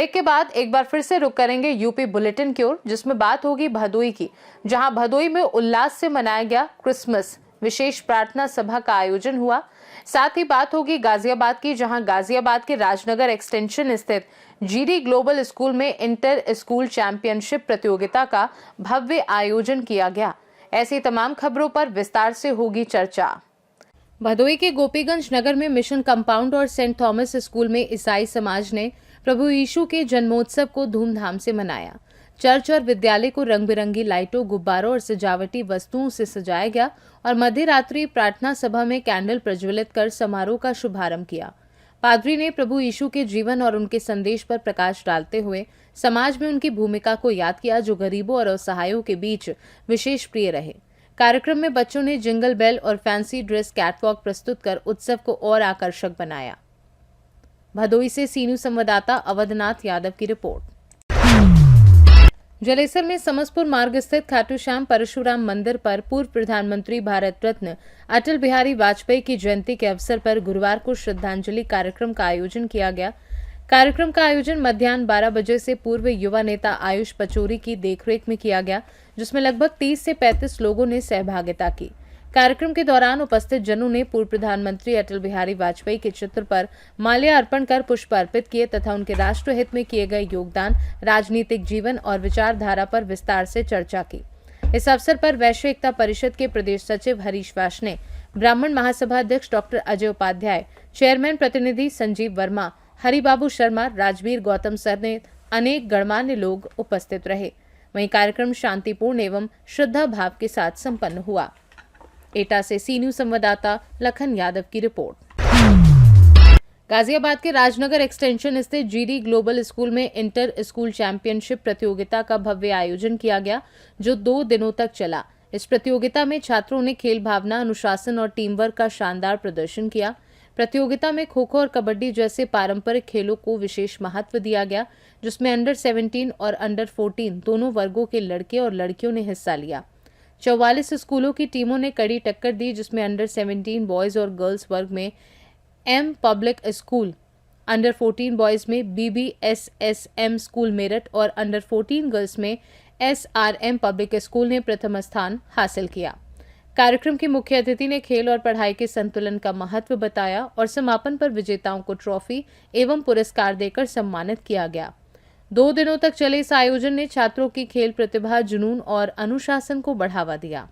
Break के बाद एक बार फिर से रुक करेंगे यूपी बुलेटिन की ओर, जिसमें बात होगी भदोई की, जहां भदोई में उल्लास से मनाया गया क्रिसमस। विशेष प्रार्थना सभा का आयोजन हुआ। साथ ही बात होगी गाजियाबाद की, जहां गाजियाबाद के राजनगर एक्सटेंशन स्थित जीडी ग्लोबल स्कूल में इंटर स्कूल चैंपियनशिप प्रतियोगिता का भव्य आयोजन किया गया। ऐसी तमाम खबरों पर विस्तार से होगी चर्चा। भदोई के गोपीगंज नगर में मिशन कंपाउंड और सेंट थॉमस स्कूल में ईसाई समाज ने प्रभु यीशु के जन्मोत्सव को धूमधाम से मनाया। चर्च और विद्यालय को रंग बिरंगी लाइटों, गुब्बारों और सजावटी वस्तुओं से सजाया गया और मध्य रात्रि प्रार्थना सभा में कैंडल प्रज्वलित कर समारोह का शुभारंभ किया। पादरी ने प्रभु यीशु के जीवन और उनके संदेश पर प्रकाश डालते हुए समाज में उनकी भूमिका को याद किया, जो गरीबों और असहायों के बीच विशेष प्रिय रहे। कार्यक्रम में बच्चों ने जिंगल बेल और फैंसी ड्रेस कैटवॉक प्रस्तुत कर उत्सव को और आकर्षक बनाया। भदोई से सीनू संवाददाता अवधनाथ यादव की रिपोर्ट। जलेसर में समस्तपुर मार्ग स्थित खाटू श्याम परशुराम मंदिर पर पूर्व प्रधानमंत्री भारत रत्न अटल बिहारी वाजपेयी की जयंती के अवसर पर गुरुवार को श्रद्धांजलि कार्यक्रम का आयोजन किया गया। कार्यक्रम का आयोजन मध्याह्न 12 बजे से पूर्व युवा नेता आयुष पचौरी की देखरेख में किया गया, जिसमें लगभग 30 से 35 लोगों ने सहभागिता की। कार्यक्रम के दौरान उपस्थित जनों ने पूर्व प्रधानमंत्री अटल बिहारी वाजपेयी के चित्र पर माल्या अर्पण कर पुष्प अर्पित किए तथा उनके राष्ट्रहित में किए गए योगदान, राजनीतिक जीवन और विचारधारा पर विस्तार से चर्चा की। इस अवसर पर वैश्य एकता परिषद के प्रदेश सचिव हरीश वाशने, ब्राह्मण महासभा अध्यक्ष डॉक्टर अजय उपाध्याय, चेयरमैन प्रतिनिधि संजीव वर्मा, हरिबाबू शर्मा, राजवीर गौतम समेत अनेक गणमान्य लोग उपस्थित रहे। वहीं कार्यक्रम शांतिपूर्ण एवं श्रद्धा भाव के साथ संपन्न हुआ। एटा से सीनू संवाददाता लखन यादव की रिपोर्ट। गाजियाबाद के राजनगर एक्सटेंशन स्थित जीडी ग्लोबल स्कूल में इंटर स्कूल चैंपियनशिप प्रतियोगिता का भव्य आयोजन किया गया, जो 2 दिनों तक चला। इस प्रतियोगिता में छात्रों ने खेल भावना, अनुशासन और टीम वर्क का शानदार प्रदर्शन किया। प्रतियोगिता में खो खो और कबड्डी जैसे पारंपरिक खेलों को विशेष महत्व दिया गया, जिसमें अंडर 17 और अंडर 14 दोनों वर्गों के लड़के और लड़कियों ने हिस्सा लिया। 44 स्कूलों की टीमों ने कड़ी टक्कर दी, जिसमें अंडर 17 बॉयज और गर्ल्स वर्ग में M public school, under 14 boys में BBSSM स्कूल मेरठ और अंडर 14 गर्ल्स में SRM पब्लिक स्कूल ने प्रथम स्थान हासिल किया। कार्यक्रम के मुख्य अतिथि ने खेल और पढ़ाई के संतुलन का महत्व बताया और समापन पर विजेताओं को ट्रॉफी एवं पुरस्कार देकर सम्मानित किया गया। 2 दिनों तक चले इस आयोजन ने छात्रों की खेल प्रतिभा, जुनून और अनुशासन को बढ़ावा दिया।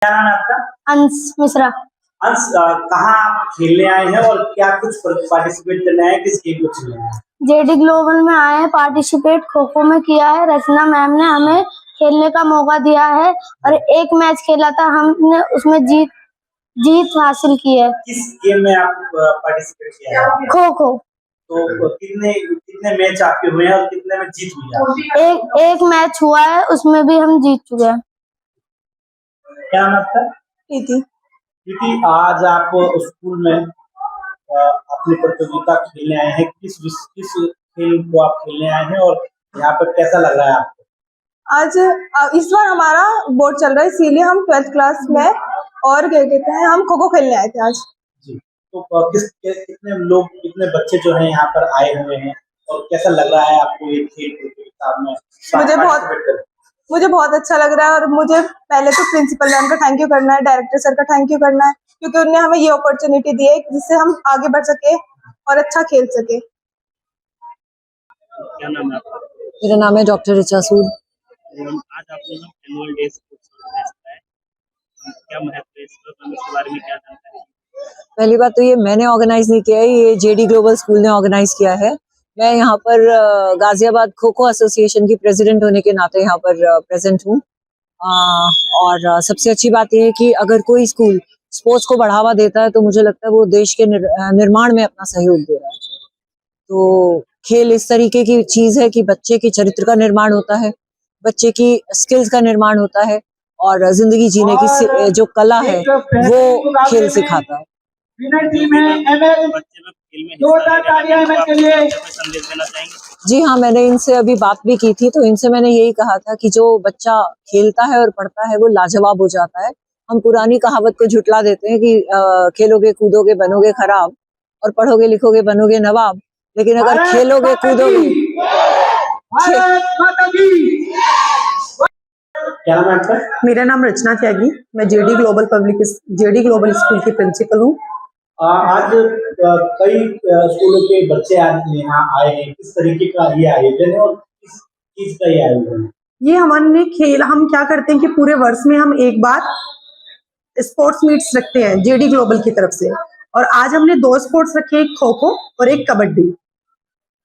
क्या नाम है आपका? अंश मिश्रा। अंश, कहाँ आप खेलने आए हैं और क्या कुछ पार्टिसिपेट करने आए हैं, किस गेम में खेलने आए हैं? जेडी ग्लोबल में आए हैं, पार्टिसिपेट खो खो में किया है। रचना मैम ने हमें खेलने का मौका दिया है और एक मैच खेला था, हमने उसमें जीत हासिल की है। किस गेम में आप पार्टिसिपेट किया है? खो खो। तो कितने मैच आपके हुए हैं और कितने में जीत हुई है? एक मैच हुआ है, उसमें भी हम जीत चुके हैं। क्या नाम आपका? प्रीति। प्रीति, आज आप स्कूल में अपनी प्रतियोगिता खेलने आए हैं, किस खेल को आप खेलने आए हैं और यहाँ पर कैसा लग रहा है आपको? आज इस बार हमारा बोर्ड चल रहा है, इसीलिए हम 12th क्लास में और क्या कहते हैं, हम खो खो खेलने आए थे आज। जी, तो कितने बच्चे जो हैं यहाँ पर आए हुए हैं और कैसा लग रहा है आपको ये खेल प्रतियोगिता में? मुझे बहुत अच्छा लग रहा है और मुझे पहले तो प्रिंसिपल मैम का थैंक यू करना है, डायरेक्टर सर का थैंक यू करना है, क्योंकि उन्होंने हमें ये अपॉर्चुनिटी दी है जिससे हम आगे बढ़ सके और अच्छा खेल सके। क्या नाम है आपका? मेरा नाम है डॉक्टर रिचा सूद। आज आपने एनुअल डे क्या महत्व है इसके बारे में क्या जानकारी? पहली बात तो ये मैंने ऑर्गेनाइज नहीं किया है, ये जेडी ग्लोबल स्कूल ने ऑर्गेनाइज किया है। मैं यहाँ पर गाजियाबाद खो खो एसोसिएशन की प्रेसिडेंट होने के नाते यहाँ पर प्रेजेंट हूँ। और सबसे अच्छी बात यह है कि अगर कोई स्कूल स्पोर्ट्स को बढ़ावा देता है तो मुझे लगता है वो देश के निर्माण में अपना सहयोग दे रहा है। तो खेल इस तरीके की चीज है कि बच्चे की चरित्र का निर्माण होता है, बच्चे की स्किल्स का निर्माण होता है और जिंदगी जीने की जो कला है वो खेल सिखाता है। जी हाँ, मैंने इनसे अभी बात भी की थी, तो इनसे मैंने यही कहा था कि जो बच्चा खेलता है और पढ़ता है वो लाजवाब हो जाता है। हम पुरानी कहावत को झुटला देते हैं कि खेलोगे कूदोगे बनोगे खराब और पढ़ोगे लिखोगे बनोगे नवाब, लेकिन अगर खेलोगे कूदोगे क्या नाम है आपका? मेरा नाम रचना त्यागी, मैं जेडी ग्लोबल स्कूल की प्रिंसिपल हूँ। आज कई स्कूलों के बच्चे आज यहाँ आए हैं, किस तरीके का ये आयोजन है और किस चीज का ये आयोजन है? ये हमारे खेल, हम क्या करते हैं कि पूरे वर्ष में हम एक बार स्पोर्ट्स मीट्स रखते हैं जेडी ग्लोबल की तरफ से, और आज हमने 2 स्पोर्ट्स रखे, एक खो खो और एक कबड्डी।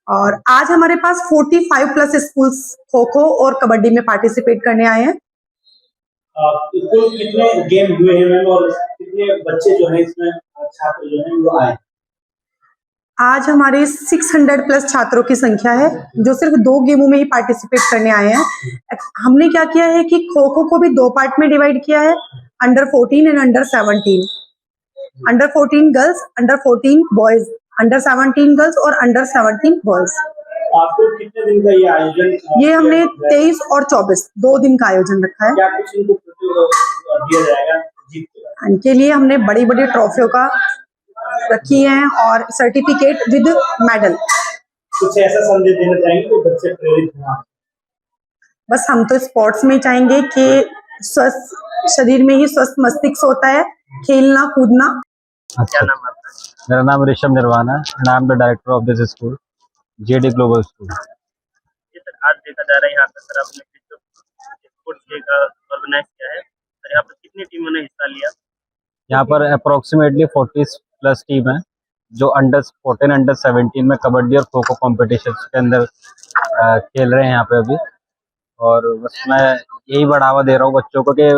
और आज हमारे पास 45 प्लस स्कूल्स खो खो और कबड्डी में पार्टिसिपेट करने आए हैं। कुल कितने गेम हुए हैं मैम और कितने बच्चे जो हैं इसमें छात्र जो हैं वो आए? आज हमारे 600 प्लस छात्रों की संख्या है जो सिर्फ 2 गेमों में ही पार्टिसिपेट करने आए हैं। हमने क्या किया है कि खो खो को भी 2 पार्ट में डिवाइड किया है, under 14 and under 17। Under 14 girls, under 14 boys, under 17 girls और अंडर 17 बॉयज। आपको कितने दिन का ये आयोजन? ये हमने 23 और 24 2 दिन का आयोजन रखा है। क्या कुछ इनको दिया जाएगा जीत के? इनके लिए हमने बड़ी बड़ी ट्रॉफियों का रखी हैं और सर्टिफिकेट विद मेडल। कुछ ऐसा संदेश देना चाहेंगे तो बच्चे प्रेरित हों? बस हम तो स्पोर्ट्स में चाहेंगे कि स्वस्थ शरीर में ही स्वस्थ मस्तिष्क होता है, खेलना कूदना। क्या नाम है आपका? मेरा नाम ऋषभ निर्वाणा है, I am the director of this school, JD global school. ये सर आज देखा जा रहा है यहाँ पर सर आपने स्पोर्ट्स डे का ऑर्गेनाइज किया है, सर यहाँ पर कितनी टीमों ने हिस्सा लिया? यहाँ पर अप्रोक्सीमेटली 40 प्लस टीम है जो अंडर 14 अंडर 17 में कबड्डी और खो खो कॉम्पिटिशन के अंदर खेल रहे हैं यहाँ पे अभी। और बस मैं यही बढ़ावा दे रहा हूँ बच्चों को कि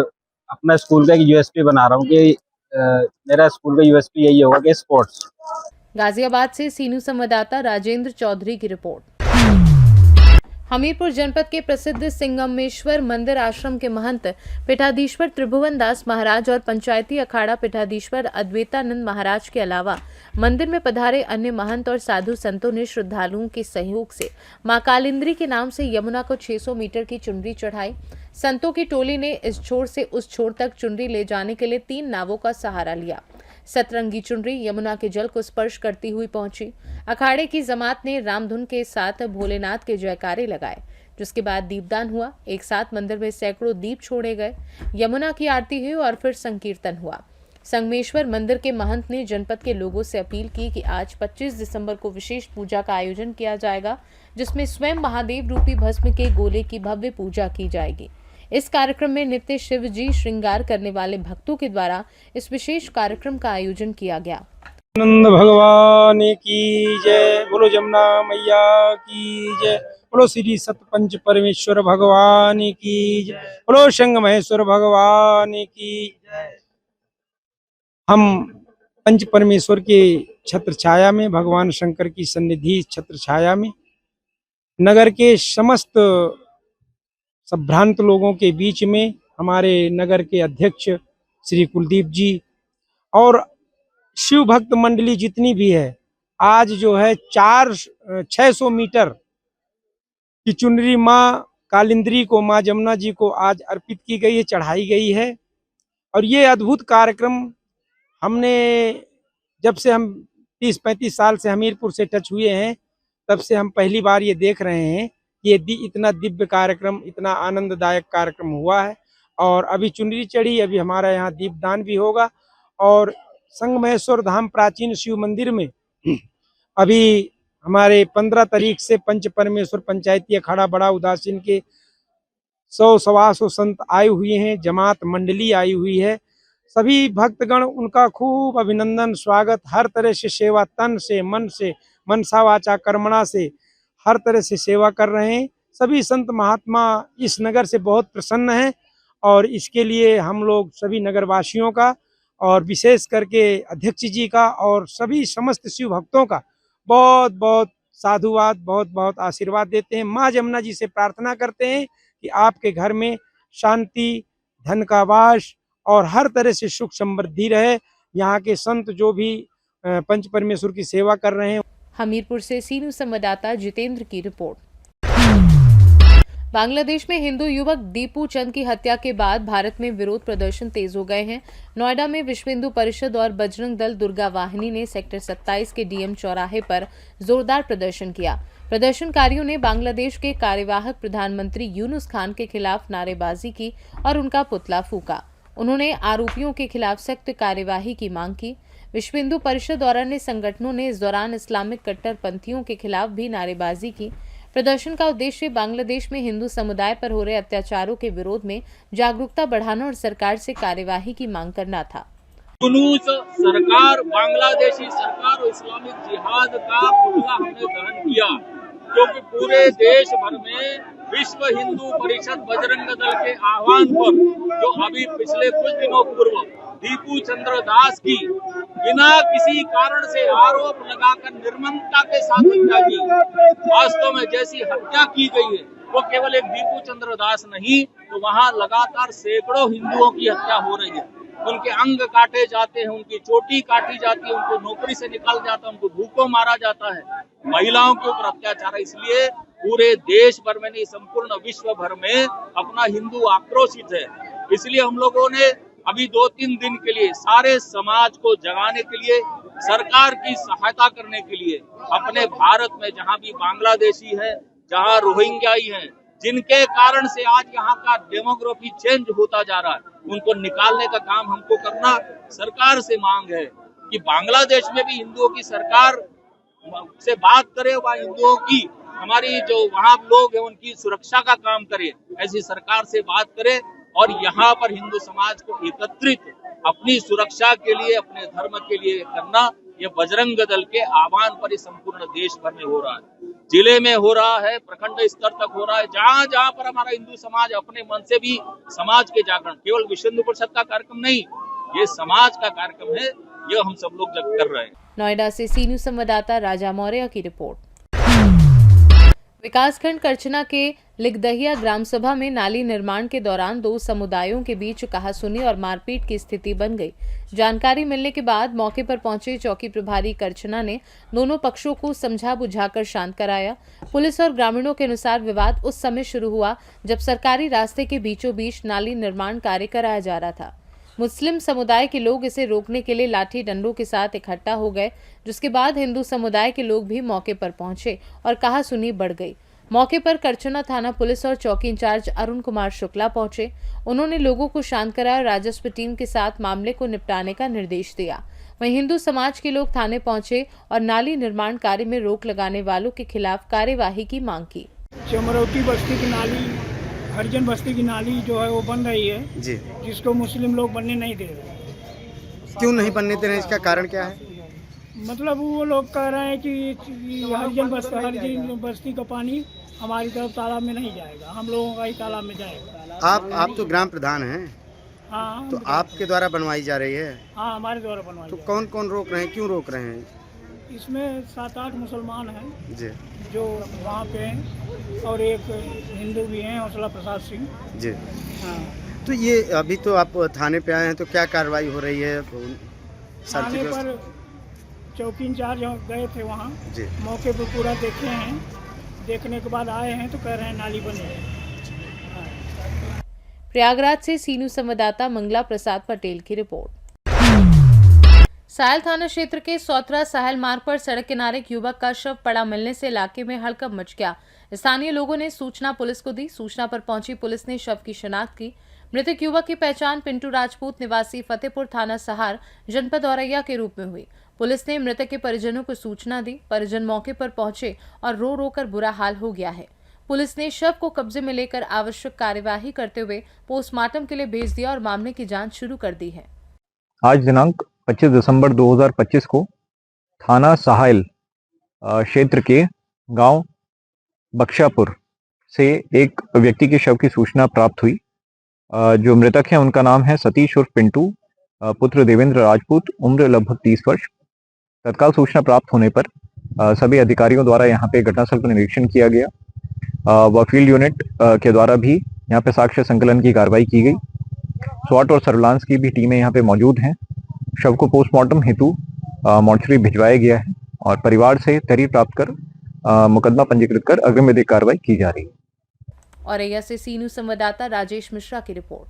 अपना स्कूल का एक यूएसपी बना रहा हूँ कि मेरा स्कूल का यूएसपी यही होगा कि स्पोर्ट्स। गाजियाबाद से सीनू संवाददाता राजेंद्र चौधरी की रिपोर्ट। हमीरपुर जनपद के प्रसिद्ध सिंगमेश्वर मंदिर आश्रम के महंत पीठाधीश्वर त्रिभुवन दास महाराज और पंचायती अखाड़ा पीठाधीश्वर अद्वैतानंद महाराज के अलावा मंदिर में पधारे अन्य महंत और साधु संतों ने श्रद्धालुओं के सहयोग से मां कालिंद्री के नाम से यमुना को 600 मीटर की चुनरी चढ़ाई। संतों की टोली ने इस छोर से उस छोर तक चुनरी ले जाने के लिए 3 नावों का सहारा लिया। सतरंगी चुनरी यमुना के जल को स्पर्श करती हुई पहुंची। अखाड़े की जमात ने रामधुन के साथ भोलेनाथ के जयकारे लगाए, जिसके बाद दीपदान हुआ। एक साथ मंदिर में सैकड़ों दीप छोड़े गए, यमुना की आरती हुई और फिर संकीर्तन हुआ। संगमेश्वर मंदिर के महंत ने जनपद के लोगों से अपील की कि आज 25 दिसंबर को विशेष पूजा का आयोजन किया जाएगा, जिसमें स्वयं महादेव रूपी भस्म के गोले की भव्य पूजा की जाएगी। इस कार्यक्रम में नित्य शिव जी श्रृंगार करने वाले भक्तों के द्वारा इस विशेष कार्यक्रम का आयोजन किया गया। आनंद भगवान की जय, बोलो जमुना मैया की जय, बोलो श्री सतपंच परमेश्वर भगवान की जय, बोलो शंग महेश्वर भगवान की जय। हम पंच परमेश्वर के छत्र छाया में, भगवान शंकर की सन्निधि छत्र छाया में, नगर के समस्त संभ्रांत लोगों के बीच में हमारे नगर के अध्यक्ष श्री कुलदीप जी और शिव भक्त मंडली जितनी भी है, आज जो है 600 मीटर की चुनरी माँ कालिंद्री को, माँ जमुना जी को आज अर्पित की गई है, चढ़ाई गई है। और ये अद्भुत कार्यक्रम हमने जब से हम 30-35 साल से हमीरपुर से टच हुए हैं, तब से हम पहली बार ये देख रहे हैं कि ये इतना दिव्य कार्यक्रम, इतना आनंददायक कार्यक्रम हुआ है। और अभी चुनरी चढ़ी, अभी हमारा यहाँ दीपदान भी होगा। और संगमेश्वर धाम प्राचीन शिव मंदिर में अभी हमारे 15 तारीख से पंच परमेश्वर पंचायती अखाड़ा बड़ा उदासीन के 100-125 संत आए हुए हैं, जमात मंडली आई हुई है। सभी भक्तगण उनका खूब अभिनंदन स्वागत, हर तरह से सेवा, तन से, मन से, मनसा वाचा कर्मणा से हर तरह से सेवा कर रहे हैं। सभी संत महात्मा इस नगर से बहुत प्रसन्न हैं और इसके लिए हम लोग सभी नगरवासियों का और विशेष करके अध्यक्ष जी का और सभी समस्त शिव भक्तों का बहुत बहुत साधुवाद, बहुत बहुत आशीर्वाद देते हैं। माँ जमुना जी से प्रार्थना करते हैं कि आपके घर में शांति, धन का वास और हर तरह से सुख समृद्धि रहे। यहाँ के संत जो भी पंच परमेश्वर की सेवा कर रहे हैं। हमीरपुर से सीनू संवाददाता जितेंद्र की रिपोर्ट। बांग्लादेश में हिंदू युवक दीपू चंद की हत्या के बाद भारत में विरोध प्रदर्शन तेज हो गए हैं। नोएडा में विश्व हिंदू परिषद और बजरंग दल दुर्गा वाहिनी ने सेक्टर 27 के डीएम चौराहे पर जोरदार प्रदर्शन किया। प्रदर्शनकारियों ने बांग्लादेश के कार्यवाहक प्रधानमंत्री यूनुस खान के खिलाफ नारेबाजी की और उनका पुतला फूका। उन्होंने आरोपियों के खिलाफ सख्त कार्यवाही की मांग की। विश्व हिंदू परिषद और अन्य संगठनों ने इस दौरान इस्लामिक कट्टरपंथियों के खिलाफ भी नारेबाजी की। प्रदर्शन का उद्देश्य बांग्लादेश में हिंदू समुदाय पर हो रहे अत्याचारों के विरोध में जागरूकता बढ़ाना और सरकार से कार्यवाही की मांग करना था। यूनुस सरकार, बांग्लादेशी सरकार और इस्लामिक जिहाद का पुतला हमने दहन किया, क्योंकि पूरे देश भर में विश्व हिंदू परिषद बजरंग दल के आह्वान पर जो अभी पिछले कुछ दिनों पूर्व दीपू चंद्र दास की बिना किसी कारण से आरोप लगाकर निर्ममता के साथ हत्या की, वास्तव में जैसी हत्या की गई है वो केवल एक दीपू चंद्र दास नहीं, तो वहाँ लगातार सैकड़ों हिंदुओं की हत्या हो रही है। उनके अंग काटे जाते हैं, उनकी चोटी काटी जाती है, उनको नौकरी से निकाल जाता है, उनको भूखों मारा जाता है, महिलाओं के ऊपर अत्याचार है। इसलिए पूरे देश भर में नहीं, संपूर्ण विश्व भर में अपना हिंदू आक्रोशित है। इसलिए हम लोगों ने अभी 2-3 दिन के लिए सारे समाज को जगाने के लिए, सरकार की सहायता करने के लिए अपने भारत में जहाँ भी बांग्लादेशी है, जहाँ रोहिंग्याई है, जिनके कारण से आज यहाँ का डेमोग्राफी चेंज होता जा रहा है, उनको निकालने का काम हमको करना। सरकार से मांग है कि बांग्लादेश में भी हिंदुओं की सरकार से बात करे, वहाँ हिंदुओं की, हमारी जो वहाँ लोग हैं उनकी सुरक्षा का काम करे, ऐसी सरकार से बात करे और यहाँ पर हिंदू समाज को एकत्रित अपनी सुरक्षा के लिए, अपने धर्म के लिए करना, ये बजरंग दल के आह्वान पर संपूर्ण देश भर में हो रहा है, जिले में हो रहा है, प्रखंड स्तर तक हो रहा है। जहाँ जहाँ पर हमारा हिंदू समाज अपने मन से भी समाज के जागरण, केवल विश्व हिंदू परिषद का कार्यक्रम नहीं, ये समाज का कार्यक्रम है, ये हम सब लोग जब कर रहे हैं। नोएडा से सी न्यूज संवाददाता राजा मौर्य की रिपोर्ट। विकासखंड करचना के लिगदहिया ग्राम सभा में नाली निर्माण के दौरान 2 समुदायों के बीच कहासुनी और मारपीट की स्थिति बन गई। जानकारी मिलने के बाद मौके पर पहुंचे चौकी प्रभारी करचना ने दोनों पक्षों को समझा बुझाकर शांत कराया। पुलिस और ग्रामीणों के अनुसार विवाद उस समय शुरू हुआ जब सरकारी रास्ते के बीचों बीच नाली निर्माण कार्य कराया जा रहा था। मुस्लिम समुदाय के लोग इसे रोकने के लिए लाठी डंडों के साथ इकट्ठा हो गए, जिसके बाद हिंदू समुदाय के लोग भी मौके पर पहुंचे और कहासुनी बढ़ गई। मौके पर करचना थाना पुलिस और चौकी इंचार्ज अरुण कुमार शुक्ला पहुंचे। उन्होंने लोगों को शांत कराया और राजस्व टीम के साथ मामले को निपटाने का निर्देश दिया। वहीं हिंदू समाज के लोग थाने पहुंचे और नाली निर्माण कार्य में रोक लगाने वालों के खिलाफ कार्यवाही की मांग की। चमरौती बस्ती की नाली, हरिजन बस्ती की नाली जो है वो बन रही है जी, जिसको मुस्लिम लोग बनने नहीं दे रहे। क्यों नहीं बनने दे रहे, इसका कारण क्या है? मतलब वो लोग कह रहे हैं कि हरिजन बस्ती का पानी हमारी तरफ तालाब में नहीं जाएगा, हम लोगों का ही तालाब में जाएगा। आप तो ग्राम प्रधान हैं। हाँ, तो आपके द्वारा बनवाई जा रही है? हाँ, हमारे द्वारा बनवाई। तो कौन कौन रोक रहे हैं, क्यों रोक रहे हैं? इसमें 7-8 मुसलमान हैं जी जो वहाँ पे हैं और एक हिंदू भी हैं, हौसला प्रसाद सिंह जी। हाँ। तो ये अभी तो आप थाने पे आए हैं, तो क्या कार्रवाई हो रही है? थाने पर चौकी इंचार्ज गए थे वहाँ जी, मौके पर पूरा देखे हैं, देखने के बाद आए हैं तो कह रहे हैं नाली बनी है। प्रयागराज से सी न्यूज संवाददाता मंगला प्रसाद पटेल की रिपोर्ट। सायल थाना क्षेत्र के सौतरा साहल मार्ग पर सड़क किनारे एक युवक का शव पड़ा मिलने से इलाके में हड़कंप मच गया। स्थानीय लोगों ने सूचना पुलिस को दी। सूचना पर पहुंची पुलिस ने शव की शिनाख्त की। मृतक युवक की पहचान पिंटू राजपूत निवासी फतेहपुर थाना सहार जनपद औरैया के रूप में हुई। पुलिस ने मृतक के परिजनों को सूचना दी। परिजन मौके पर पहुंचे और रो रो कर बुरा हाल हो गया है। पुलिस ने शव को कब्जे में लेकर आवश्यक कार्यवाही करते हुए पोस्टमार्टम के लिए भेज दिया और मामले की जांच शुरू कर दी है। आज दिनांक 25 दिसंबर 2025 को थाना साहिल क्षेत्र के गांव बख्शापुर से एक व्यक्ति के शव की सूचना प्राप्त हुई। जो मृतक है उनका नाम है सतीश उर्फ पिंटू, पुत्र देवेंद्र राजपूत, उम्र लगभग 30 वर्ष। तत्काल सूचना प्राप्त होने पर सभी अधिकारियों द्वारा यहाँ पे घटनास्थल पर निरीक्षण किया गया व फील्ड यूनिट के द्वारा भी यहाँ पे साक्ष्य संकलन की कार्रवाई की गई। स्वाट और सर्विलांस की भी टीमें यहाँ पे मौजूद हैं। शव को पोस्टमार्टम हेतु मोर्चरी भिजवाया गया है और परिवार से तहरीर प्राप्त कर मुकदमा पंजीकृत कर अग्रिम विधिक कार्रवाई की जा रही है। औरैया से सी न्यूज संवाददाता राजेश मिश्रा की रिपोर्ट।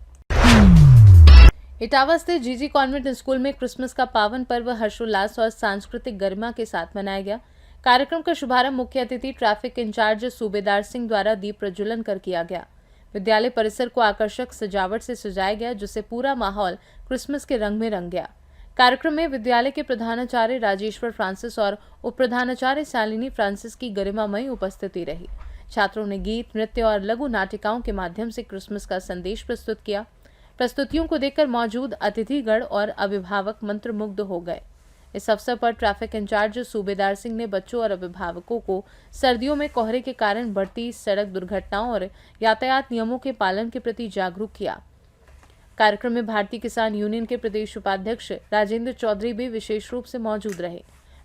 इटावा स्थित जीजी कॉन्वेंट स्कूल में क्रिसमस का पावन पर्व हर्षोल्लास और सांस्कृतिक गरिमा के साथ मनाया गया। कार्यक्रम का शुभारंभ मुख्य अतिथि ट्रैफिक इंचार्ज सूबेदार सिंह द्वारा दीप प्रज्वलन कर किया गया। विद्यालय परिसर को आकर्षक सजावट से सजाया गया, जिससे पूरा माहौल क्रिसमस के रंग में रंग गया। कार्यक्रम में विद्यालय के प्रधानाचार्य राजेश्वर फ्रांसिस और उप प्रधानाचार्य शालिनी फ्रांसिस की गरिमामयी उपस्थिति रही। छात्रों ने गीत, नृत्य और लघु नाटिकाओं के माध्यम से क्रिसमस का संदेश प्रस्तुत किया। प्रस्तुतियों को देखकर मौजूद अतिथिगण और अभिभावक मंत्रमुग्ध हो गए। इस अवसर पर ट्रैफिक इंचार्ज सूबेदार सिंह ने बच्चों और अभिभावकों को सर्दियों में कोहरे के कारण बढ़ती सड़क दुर्घटनाओं और यातायात नियमों के पालन के प्रति जागरूक किया। कार्यक्रम में भारतीय किसान यूनियन के प्रदेश उपाध्यक्ष राजेंद्र चौधरी भी विशेष रूप से मौजूद रहे।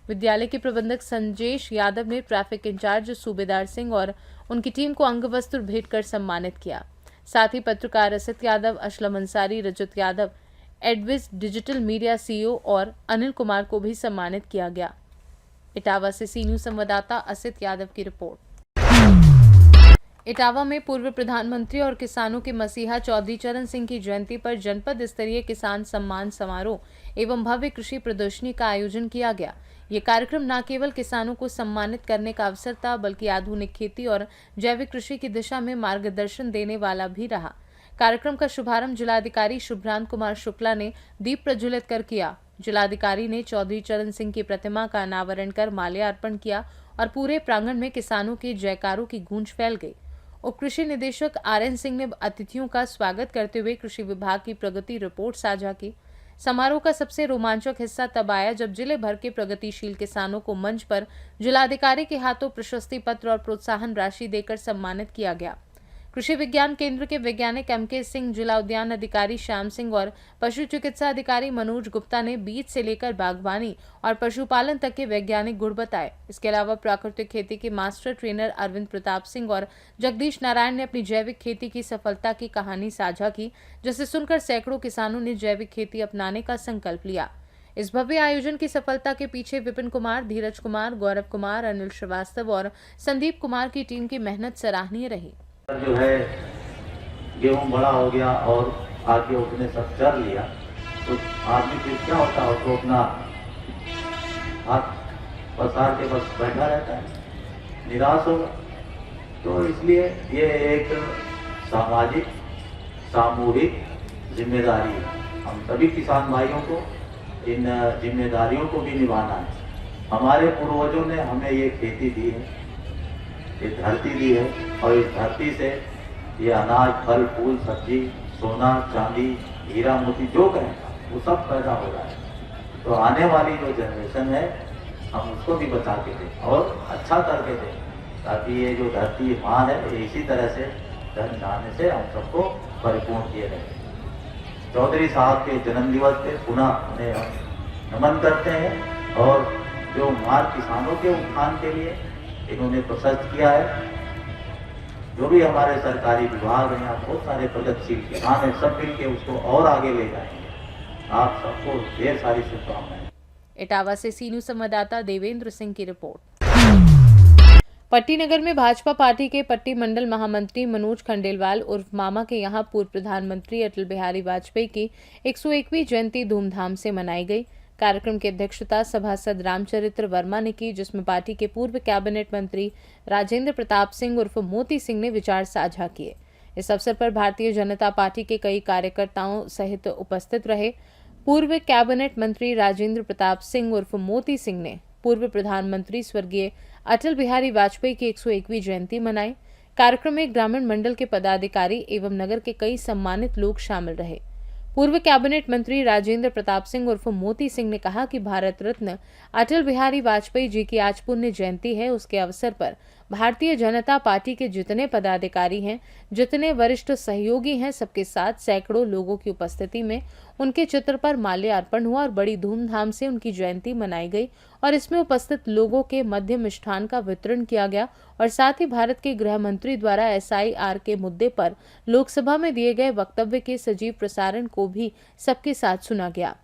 विद्यालय के प्रबंधक संजेश यादव ने ट्रैफिक इंचार्ज सूबेदार सिंह और उनकी टीम को अंगवस्त्र भेंट कर सम्मानित किया। साथ ही पत्रकार असित यादव, असलम अंसारी, रजत यादव, एडविस डिजिटल मीडिया सीईओ और अनिल कुमार को भी सम्मानित किया गया। इटावा से सी न्यूज संवाददाता असित यादव की रिपोर्ट। इटावा में पूर्व प्रधानमंत्री और किसानों के मसीहा चौधरी चरण सिंह की जयंती पर जनपद स्तरीय किसान सम्मान समारोह एवं भव्य कृषि प्रदर्शनी का आयोजन किया गया। ये कार्यक्रम न केवल किसानों को सम्मानित करने का अवसर था, बल्कि आधुनिक खेती और जैविक कृषि की दिशा में मार्गदर्शन देने वाला भी रहा। कार्यक्रम का शुभारंभ जिलाधिकारी शुभ्रांत कुमार शुक्ला ने दीप प्रज्वलित कर किया। जिलाधिकारी ने चौधरी चरण सिंह की प्रतिमा का अनावरण कर माल्यार्पण किया और पूरे प्रांगण में किसानों के जयकारों की गूंज फैल गई। उप कृषि निदेशक RN सिंह ने अतिथियों का स्वागत करते हुए कृषि विभाग की प्रगति रिपोर्ट साझा की। समारोह का सबसे रोमांचक हिस्सा तब आया जब जिले भर के प्रगतिशील किसानों को मंच पर जिलाधिकारी के हाथों प्रशस्ति पत्र और प्रोत्साहन राशि देकर सम्मानित किया गया। कृषि विज्ञान केंद्र के वैज्ञानिक MK सिंह, जिला उद्यान अधिकारी श्याम सिंह और पशु चिकित्सा अधिकारी मनोज गुप्ता ने बीज से लेकर बागवानी और पशुपालन तक के वैज्ञानिक गुण बताए। इसके अलावा प्राकृतिक खेती के मास्टर ट्रेनर अरविंद प्रताप सिंह और जगदीश नारायण ने अपनी जैविक खेती की सफलता की कहानी साझा की, जिसे सुनकर सैकड़ों किसानों ने जैविक खेती अपनाने का संकल्प लिया। इस भव्य आयोजन की सफलता के पीछे विपिन कुमार, धीरज कुमार, गौरव कुमार, अनिल श्रीवास्तव और संदीप कुमार की टीम की मेहनत सराहनीय रही। जो है गेहूं बड़ा हो गया और आगे उसने सब चर लिया, तो आदमी फिर क्या होता है, उसको अपना हाथ पसार के बस बैठा रहता है, निराश होगा। तो इसलिए ये एक सामाजिक सामूहिक जिम्मेदारी है। हम सभी किसान भाइयों को इन जिम्मेदारियों को भी निभाना है। हमारे पूर्वजों ने हमें ये खेती दी है, ये धरती दी है, और इस धरती से ये अनाज, फल, फूल, सब्जी, सोना, चांदी, हीरा मोती जो कहें वो सब पैदा हो रहा है। तो आने वाली जो जनरेशन है हम उसको भी बचा के दें और अच्छा करके दें, ताकि ये जो धरती माँ है ये इसी तरह से धन धान्य से हम सबको परिपूर्ण किए रहें। चौधरी साहब के जन्मदिवस पे पुनः उन्हें हम नमन करते हैं, और जो मार किसानों के उत्थान के लिए इन्होंने प्रशस्त किया है। जो भी हमारे सरकारी विभाग हैं, यहाँ बहुत सारे प्रगतिशील किसान हैं, सब मिलके उसको और आगे ले जाएंगे। आप सबको ढेर सारी शुभकामनाएं। इटावा से सी न्यूज संवाददाता देवेंद्र सिंह की रिपोर्ट। पट्टी नगर में भाजपा पार्टी के पट्टी मंडल महामंत्री मनोज खंडेलवाल उर्फ मामा के यहाँ पूर्व प्रधानमंत्री अटल बिहारी वाजपेयी की 101वीं जयंती धूमधाम से मनाई गई। कार्यक्रम की अध्यक्षता सभासद रामचरित्र वर्मा ने की, जिसमें पार्टी के पूर्व कैबिनेट मंत्री राजेंद्र प्रताप सिंह उर्फ मोती सिंह ने विचार साझा किए। इस अवसर पर भारतीय जनता पार्टी के कई कार्यकर्ताओं सहित उपस्थित रहे। पूर्व कैबिनेट मंत्री राजेंद्र प्रताप सिंह उर्फ मोती सिंह ने पूर्व प्रधानमंत्री स्वर्गीय अटल बिहारी वाजपेयी की 101वीं जयंती मनाई। कार्यक्रम में ग्रामीण मंडल के पदाधिकारी एवं नगर के कई सम्मानित लोग शामिल रहे। पूर्व कैबिनेट मंत्री राजेंद्र प्रताप सिंह उर्फ मोती सिंह ने कहा कि भारत रत्न अटल बिहारी वाजपेयी जी की आज पुण्य जयंती है। उसके अवसर पर भारतीय जनता पार्टी के जितने पदाधिकारी हैं, जितने वरिष्ठ सहयोगी हैं, सबके साथ सैकड़ों लोगों की उपस्थिति में उनके चित्र पर माल्यार्पण हुआ और बड़ी धूमधाम से उनकी जयंती मनाई गई और इसमें उपस्थित लोगों के मध्य मिष्ठान का वितरण किया गया और साथ ही भारत के गृह मंत्री द्वारा SIR के मुद्दे पर लोकसभा में दिए गए वक्तव्य के सजीव प्रसारण को भी सबके साथ सुना गया।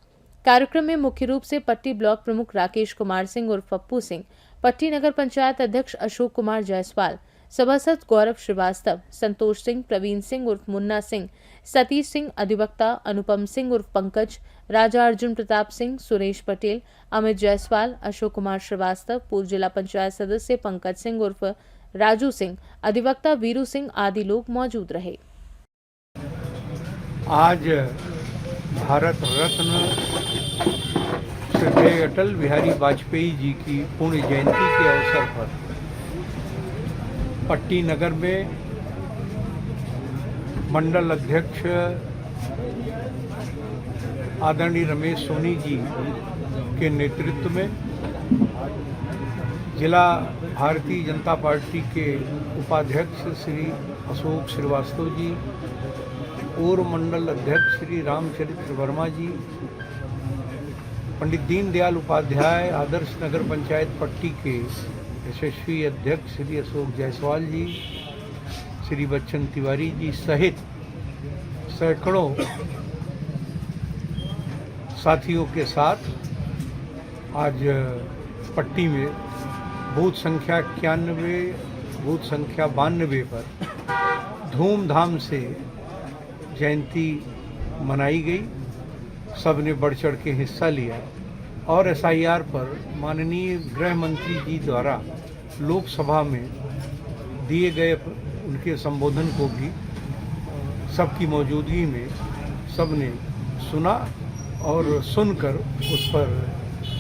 कार्यक्रम में मुख्य रूप से पट्टी ब्लॉक प्रमुख राकेश कुमार सिंह उर्फ पप्पू सिंह, पट्टी नगर पंचायत अध्यक्ष अशोक कुमार जायसवाल, सभासद गौरव श्रीवास्तव, संतोष सिंह, प्रवीण सिंह उर्फ मुन्ना सिंह, सतीश सिंह, अधिवक्ता अनुपम सिंह उर्फ पंकज, राजा अर्जुन प्रताप सिंह, सुरेश पटेल, अमित जायसवाल, अशोक कुमार श्रीवास्तव, पूर्व जिला पंचायत सदस्य पंकज सिंह उर्फ राजू सिंह, अधिवक्ता वीरू सिंह आदि लोग मौजूद रहे। आज भारत रत्न श्री अटल बिहारी वाजपेयी जी की पुण्य जयंती के अवसर पर पट्टी नगर में मंडल अध्यक्ष आदरणीय रमेश सोनी जी के नेतृत्व में जिला भारतीय जनता पार्टी के उपाध्यक्ष श्री अशोक श्रीवास्तव जी, पूर्व मंडल अध्यक्ष श्री रामचरित्र वर्मा जी, पंडित दीनदयाल उपाध्याय आदर्श नगर पंचायत पट्टी के यशस्वी अध्यक्ष श्री अशोक जायसवाल जी, श्री बच्चन तिवारी जी सहित सैकड़ों साथियों के साथ आज पट्टी में बूथ संख्या 91, बूथ संख्या 92 पर धूमधाम से जयंती मनाई गई। सब ने बढ़ चढ़ के हिस्सा लिया और एसआईआर पर माननीय गृह मंत्री जी द्वारा लोकसभा में दिए गए उनके संबोधन को भी सबकी मौजूदगी में सबने सुना और सुनकर उस पर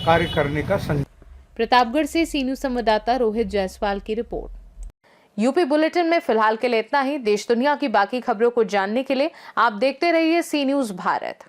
कार्य करने का संकल्प। प्रतापगढ़ से सी न्यूज संवाददाता रोहित जायसवाल की रिपोर्ट। यूपी बुलेटिन में फिलहाल के लिए इतना ही। देश दुनिया की बाकी खबरों को जानने के लिए आप देखते रहिए सी न्यूज भारत।